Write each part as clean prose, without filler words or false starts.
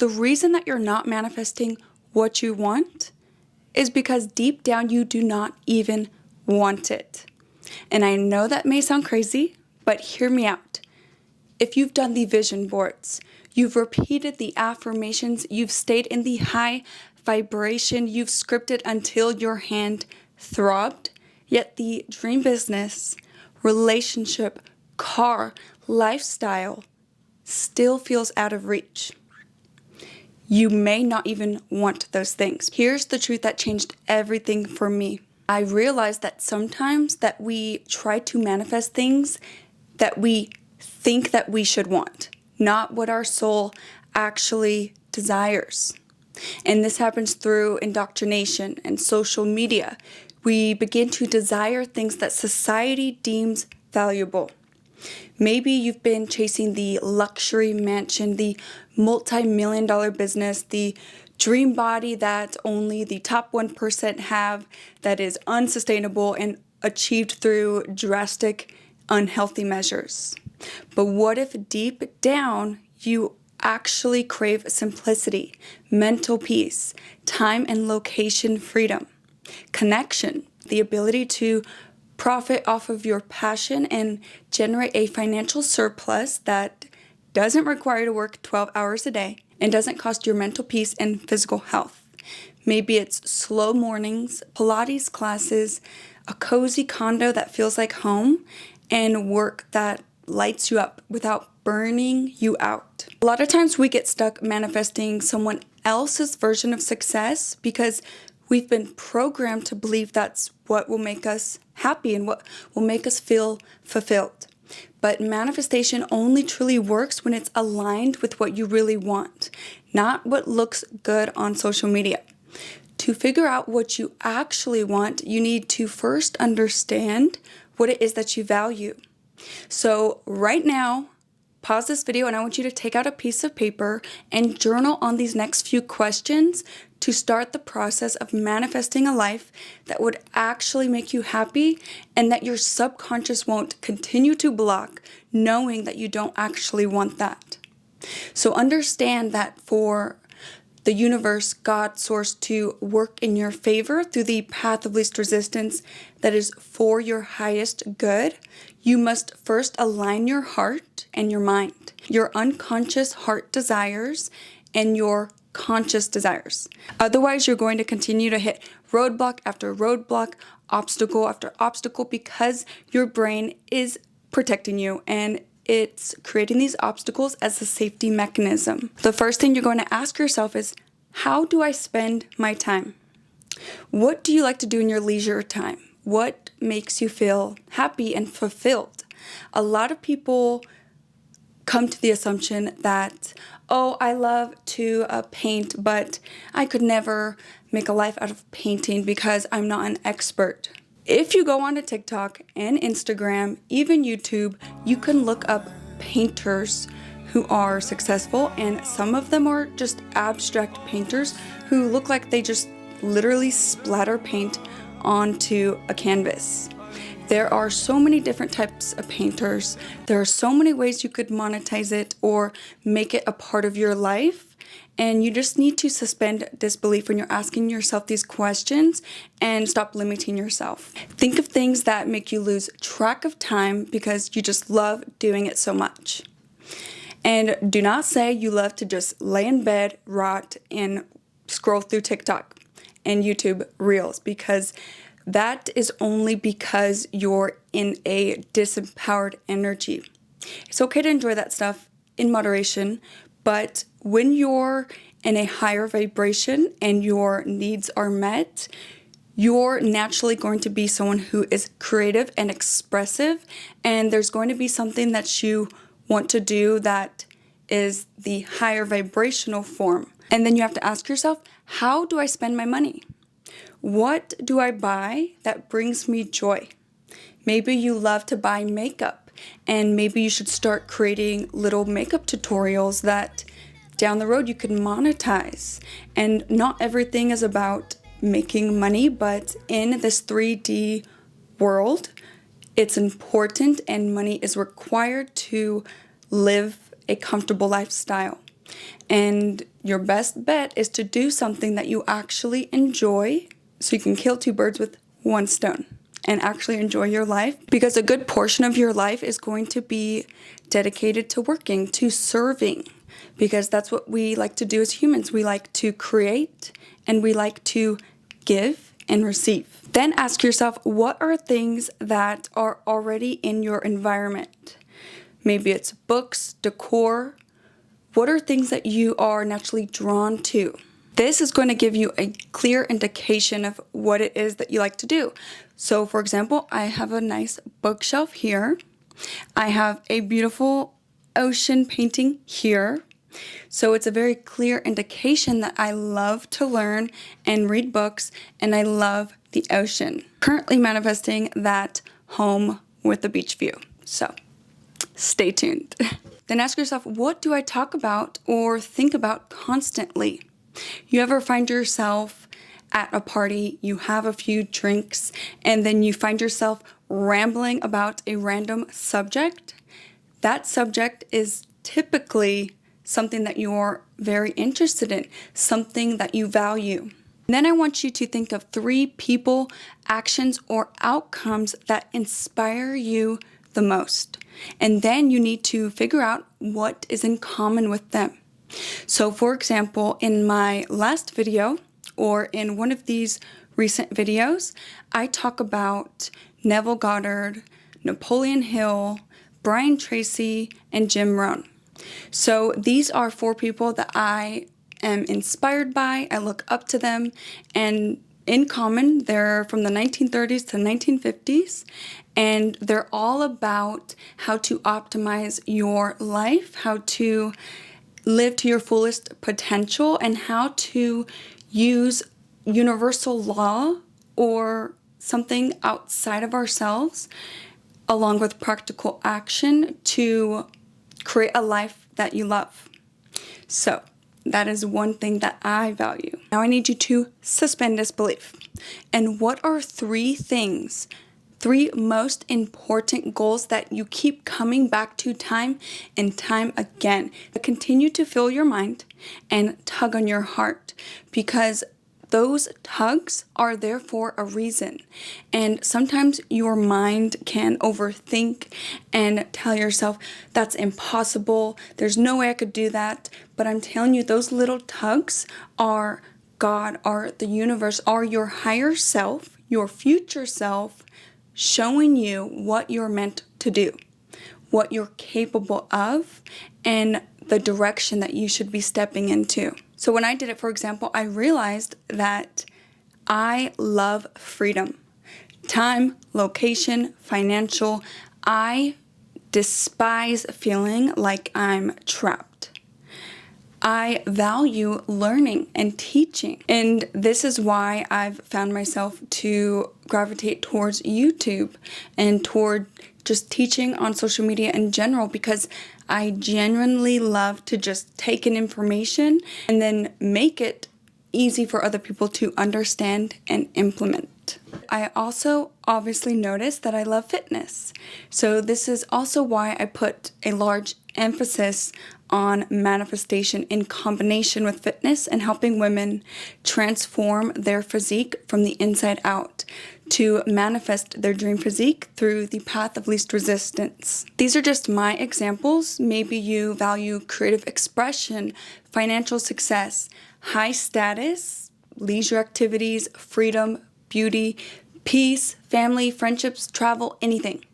the reason that you're not manifesting what you want is because deep down you do not even want it. And I know that may sound crazy, but hear me out. If you've done the vision boards, you've repeated the affirmations, you've stayed in the high vibration, you've scripted until your hand throbbed, yet the dream business, relationship, car, lifestyle still feels out of reach. You may not even want those things. Here's the truth that changed everything for me. I realized that sometimes that we try to manifest things that we think that we should want, not what our soul actually desires. And this happens through indoctrination and social media. We begin to desire things that society deems valuable. Maybe you've been chasing the luxury mansion, the multi-million-dollar business, the dream body that only the top 1% have, that is unsustainable and achieved through drastic, unhealthy measures. But what if deep down you actually crave simplicity, mental peace, time and location freedom, connection, the ability to profit off of your passion and generate a financial surplus that doesn't require you to work 12 hours a day and doesn't cost your mental peace and physical health. Maybe it's slow mornings, Pilates classes, a cozy condo that feels like home, and work that lights you up without burning you out. A lot of times we get stuck manifesting someone else's version of success because we've been programmed to believe that's what will make us happy and what will make us feel fulfilled. But manifestation only truly works when it's aligned with what you really want, not what looks good on social media. To figure out what you actually want, you need to first understand what it is that you value. So right now, pause this video and I want you to take out a piece of paper and journal on these next few questions to start the process of manifesting a life that would actually make you happy and that your subconscious won't continue to block, knowing that you don't actually want that. So understand that for the universe, God, source to work in your favor through the path of least resistance that is for your highest good, you must first align your heart and your mind, your unconscious heart desires and your conscious desires. Otherwise, you're going to continue to hit roadblock after roadblock, obstacle after obstacle, because your brain is protecting you and it's creating these obstacles as a safety mechanism. The first thing you're going to ask yourself is, how do I spend my time? What do you like to do in your leisure time? What makes you feel happy and fulfilled? A lot of people come to the assumption that, oh, I love to paint, but I could never make a life out of painting because I'm not an expert. If you go onto TikTok and Instagram, even YouTube, you can look up painters who are successful, and some of them are just abstract painters who look like they just literally splatter paint onto a canvas. There are so many different types of painters. There are so many ways you could monetize it or make it a part of your life. And you just need to suspend disbelief when you're asking yourself these questions and stop limiting yourself. Think of things that make you lose track of time because you just love doing it so much. And do not say you love to just lay in bed, rot, and scroll through TikTok and YouTube Reels, because that is only because you're in a disempowered energy. It's okay to enjoy that stuff in moderation, but when you're in a higher vibration and your needs are met, you're naturally going to be someone who is creative and expressive, and there's going to be something that you want to do that is the higher vibrational form. And then you have to ask yourself, how do I spend my money? What do I buy that brings me joy? Maybe you love to buy makeup, and maybe you should start creating little makeup tutorials that down the road you can monetize. And not everything is about making money, but in this 3D world, it's important and money is required to live a comfortable lifestyle. And your best bet is to do something that you actually enjoy so you can kill two birds with one stone and actually enjoy your life, because a good portion of your life is going to be dedicated to working, to serving, because that's what we like to do as humans. We like to create and we like to give and receive. Then ask yourself, what are things that are already in your environment? Maybe it's books, decor. What are things that you are naturally drawn to? This is going to give you a clear indication of what it is that you like to do. So for example, I have a nice bookshelf here. I have a beautiful ocean painting here. So it's a very clear indication that I love to learn and read books, and I love the ocean. Currently manifesting that home with a beach view. So stay tuned. Then ask yourself, what do I talk about or think about constantly? You ever find yourself at a party, you have a few drinks, and then you find yourself rambling about a random subject? That subject is typically something that you're very interested in, something that you value. And then I want you to think of 3 people, actions, or outcomes that inspire you the most. And then you need to figure out what is in common with them. So for example, in my last video, or in one of these recent videos, I talk about Neville Goddard, Napoleon Hill, Brian Tracy, and Jim Rohn. So these are 4 people that I am inspired by, I look up to them, and in common, they're from the 1930s to 1950s, and they're all about how to optimize your life, how to live to your fullest potential, and how to use universal law or something outside of ourselves, along with practical action, to create a life that you love. So that is one thing that I value. Now I need you to suspend disbelief. And what are 3 things, 3 most important goals that you keep coming back to time and time again? Continue to fill your mind and tug on your heart, because those tugs are there for a reason. And sometimes your mind can overthink and tell yourself, that's impossible, there's no way I could do that. But I'm telling you, those little tugs are God, are the universe, are your higher self, your future self, showing you what you're meant to do, what you're capable of, and the direction that you should be stepping into. So when I did it, for example, I realized that I love freedom. Time, location, financial. I despise feeling like I'm trapped. I value learning and teaching. And this is why I've found myself to gravitate towards YouTube and toward just teaching on social media in general, because I genuinely love to just take in information and then make it easy for other people to understand and implement. I also obviously noticed that I love fitness. So this is also why I put a large emphasis on manifestation in combination with fitness and helping women transform their physique from the inside out to manifest their dream physique through the path of least resistance. These are just my examples. Maybe you value creative expression, financial success, high status, leisure activities, freedom, beauty, peace, family, friendships, travel, anything.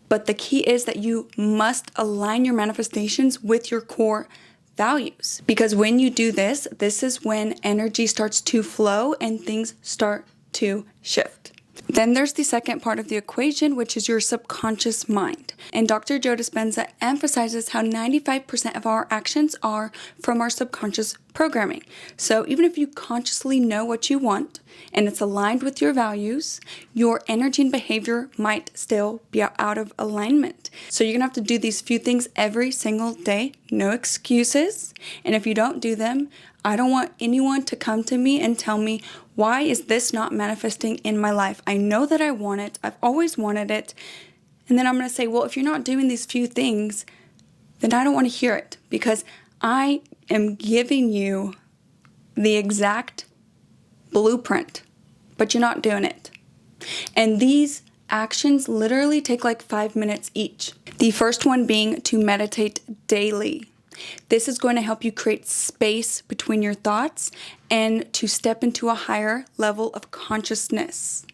But the key is that you must align your manifestations with your core values. Because when you do this, this is when energy starts to flow and things start to shift. Then there's the second part of the equation, which is your subconscious mind. And Dr. Joe Dispenza emphasizes how 95% of our actions are from our subconscious programming. So even if you consciously know what you want and it's aligned with your values, your energy and behavior might still be out of alignment. So you're gonna have to do these few things every single day, no excuses. And if you don't do them, I don't want anyone to come to me and tell me, why is this not manifesting in my life? I know that I want it. I've always wanted it. And then I'm going to say, well, if you're not doing these few things, then I don't want to hear it, because I am giving you the exact blueprint, but you're not doing it. And these actions literally take like 5 minutes each. The first one being to meditate daily. This is going to help you create space between your thoughts and to step into a higher level of consciousness.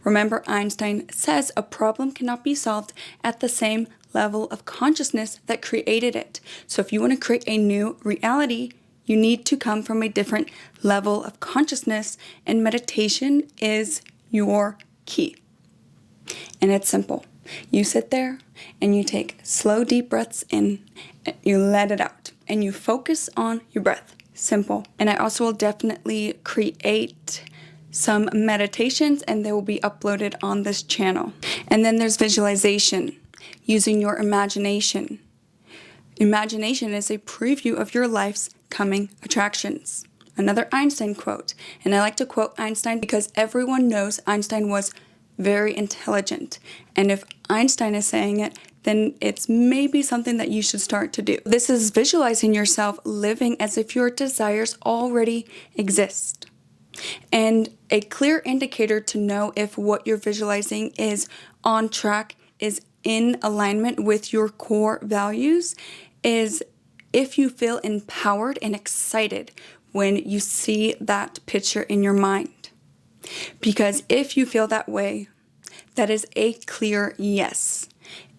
Remember, Einstein says a problem cannot be solved at the same level of consciousness that created it. So if you want to create a new reality, you need to come from a different level of consciousness, and meditation is your key. And it's simple. You sit there and you take slow, deep breaths in, you let it out, and you focus on your breath. Simple. And I also will definitely create some meditations, and they will be uploaded on this channel. And then there's visualization, using your imagination. Imagination is a preview of your life's coming attractions. Another Einstein quote, and I like to quote Einstein because everyone knows Einstein was very intelligent. And if Einstein is saying it, then it's maybe something that you should start to do. This is visualizing yourself living as if your desires already exist. And a clear indicator to know if what you're visualizing is on track, is in alignment with your core values, is if you feel empowered and excited when you see that picture in your mind. Because if you feel that way, that is a clear yes.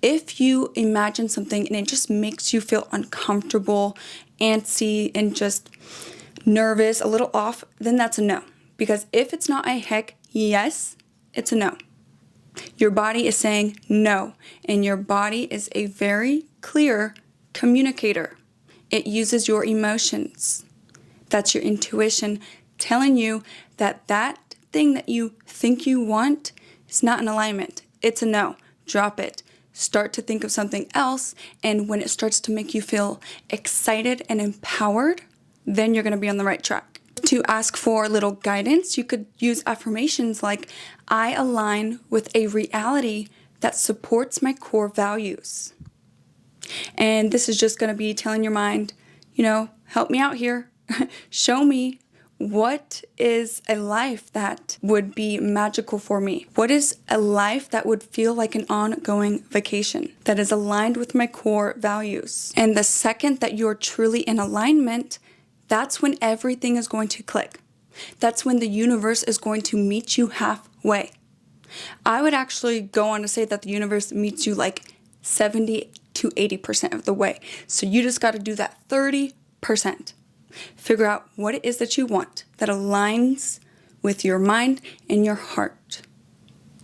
If you imagine something and it just makes you feel uncomfortable, antsy, and just nervous, a little off, then that's a no. Because if it's not a heck yes, it's a no. Your body is saying no, and your body is a very clear communicator. It uses your emotions. That's your intuition telling you that that thing that you think you want is not in alignment. It's a no. Drop it. Start to think of something else, and when it starts to make you feel excited and empowered, then you're going to be on the right track. To ask for a little guidance, you could use affirmations like, I align with a reality that supports my core values. And this is just going to be telling your mind, help me out here. Show me what is a life that would be magical for me. What is a life that would feel like an ongoing vacation that is aligned with my core values. And the second that you're truly in alignment, that's when everything is going to click. That's when the universe is going to meet you halfway. I would actually go on to say that the universe meets you like 70 to 80% of the way. So you just got to do that 30%. Figure out what it is that you want that aligns with your mind and your heart.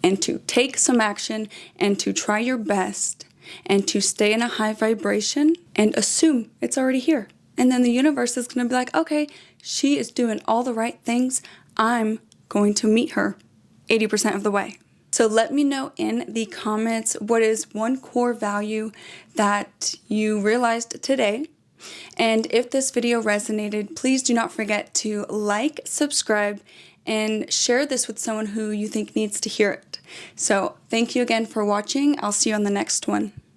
And to take some action and to try your best and to stay in a high vibration and assume it's already here. And then the universe is going to be like, okay, she is doing all the right things. I'm going to meet her 80% of the way. So let me know in the comments what is one core value that you realized today. And if this video resonated, please do not forget to like, subscribe, and share this with someone who you think needs to hear it. So thank you again for watching. I'll see you on the next one.